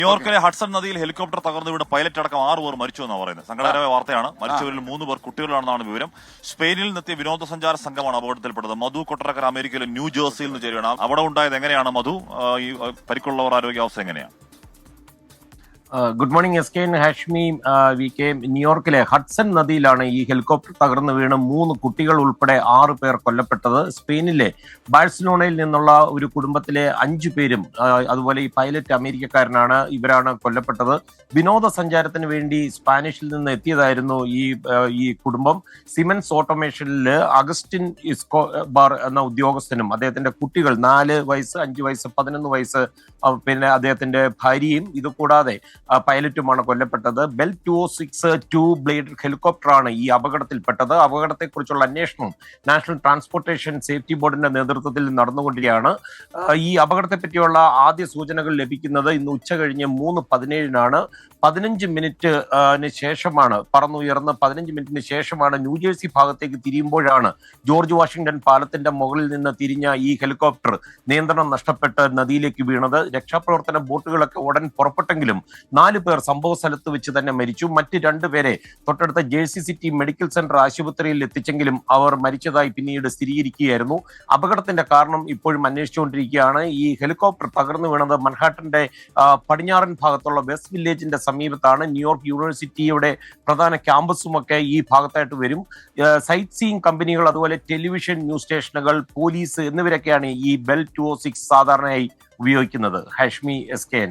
ന്യൂയോർക്കിലെ ഹഡ്സൺ നദിയിൽ ഹെലികോപ്റ്റർ തകർന്നു വീണ് പൈലറ്റ് അടക്കം 6 പേർ മരിച്ചു എന്നാണ് പറയുന്നത്. സങ്കടകരമായ വാർത്തയാണ്. മരിച്ചവരിൽ 3 പേർ കുട്ടികളാണെന്നാണ് വിവരം. സ്പെയിനിൽ നിന്നെത്തിയ വിനോദസഞ്ചാര സംഘമാണ് അപകടത്തിൽപ്പെട്ടത്. മധു കൊട്ടരക്കര അമേരിക്കയിലെ ന്യൂ ജേഴ്സിയിൽ നിന്ന് ചേരുകയാണ്. അവിടെ ഉണ്ടായത് എങ്ങനെയാണ് മധു? ഈ പരിക്കുള്ളവർ ആരോഗ്യാവസ്ഥ എങ്ങനെയാണ്? Good morning S K Hashmi. V K ന്യൂയോർക്കിലെ ഹഡ്സൺ നദിയിലാണ് ഈ ഹെലികോപ്റ്റർ തകർന്നു വീണ് 3 കുട്ടികൾ ഉൾപ്പെടെ 6 പേർ കൊല്ലപ്പെട്ടത്. സ്പെയിനിലെ ബാഴ്സലോണയിൽ നിന്നുള്ള ഒരു കുടുംബത്തിലെ 5 പേരും അതുപോലെ ഈ പൈലറ്റ് അമേരിക്കക്കാരനാണ്. ഇവരാണ് കൊല്ലപ്പെട്ടത്. വിനോദസഞ്ചാരത്തിന് വേണ്ടി സ്പാനിഷിൽ നിന്ന് എത്തിയതായിരുന്നു ഈ കുടുംബം. സിമൻസ് ഓട്ടോമേഷനിൽ അഗസ്റ്റിൻ ഇസ്കോബാർ എന്ന ഉദ്യോഗസ്ഥനും അദ്ദേഹത്തിന്റെ കുട്ടികൾ 4 വയസ്സ്, 5 വയസ്സ്, 11 വയസ്സ്, പിന്നെ അദ്ദേഹത്തിന്റെ ഭാര്യയും ഇതുകൂടാതെ പൈലറ്റുമാണ് കൊല്ലപ്പെട്ടത്. ബെൽ 206 ബ്ലേഡ് ഹെലികോപ്റ്ററാണ് ഈ അപകടത്തിൽപ്പെട്ടത്. അപകടത്തെക്കുറിച്ചുള്ള അന്വേഷണം നാഷണൽ ട്രാൻസ്പോർട്ടേഷൻ സേഫ്റ്റി ബോർഡിന്റെ നേതൃത്വത്തിൽ നടന്നുകൊണ്ടിരിക്കുകയാണ്. ഈ അപകടത്തെ പറ്റിയുള്ള ആദ്യ സൂചനകൾ ലഭിക്കുന്നത് ഇന്ന് ഉച്ച കഴിഞ്ഞ് 3:17 15 മിനിറ്റിന് ശേഷമാണ് പറന്നുയർന്ന് 15 മിനിറ്റിന് ശേഷമാണ് ന്യൂജേഴ്സി ഭാഗത്തേക്ക് തിരിയുമ്പോഴാണ് ജോർജ് വാഷിംഗ്ടൺ പാലത്തിന്റെ മുകളിൽ നിന്ന് തിരിഞ്ഞ ഈ ഹെലികോപ്റ്റർ നിയന്ത്രണം നഷ്ടപ്പെട്ട് നദിയിലേക്ക് വീണത്. രക്ഷാപ്രവർത്തന ബോട്ടുകളൊക്കെ ഉടൻ പുറപ്പെട്ടെങ്കിലും 4 പേർ സംഭവ സ്ഥലത്ത് വെച്ച് തന്നെ മരിച്ചു. മറ്റ് 2 പേരെ തൊട്ടടുത്ത ജേഴ്സി സിറ്റി മെഡിക്കൽ സെന്റർ ആശുപത്രിയിൽ എത്തിച്ചെങ്കിലും അവർ മരിച്ചതായി പിന്നീട് സ്ഥിരീകരിക്കുകയായിരുന്നു. അപകടത്തിന്റെ കാരണം ഇപ്പോഴും അന്വേഷിച്ചുകൊണ്ടിരിക്കുകയാണ്. ഈ ഹെലികോപ്റ്റർ തകർന്നു വീണത് മൻഹാട്ടന്റെ പടിഞ്ഞാറൻ ഭാഗത്തുള്ള വെസ്റ്റ് വില്ലേജിന്റെ സമീപത്താണ്. ന്യൂയോർക്ക് യൂണിവേഴ്സിറ്റിയുടെ പ്രധാന ക്യാമ്പസുമൊക്കെ ഈ ഭാഗത്തായിട്ട് വരും. സൈറ്റ് സീയിങ് കമ്പനികൾ, അതുപോലെ ടെലിവിഷൻ, ന്യൂസ് സ്റ്റേഷനുകൾ, പോലീസ് എന്നിവരൊക്കെയാണ് ഈ ബെൽ 206 സാധാരണയായി ഉപയോഗിക്കുന്നത്. Hashmi, S K N.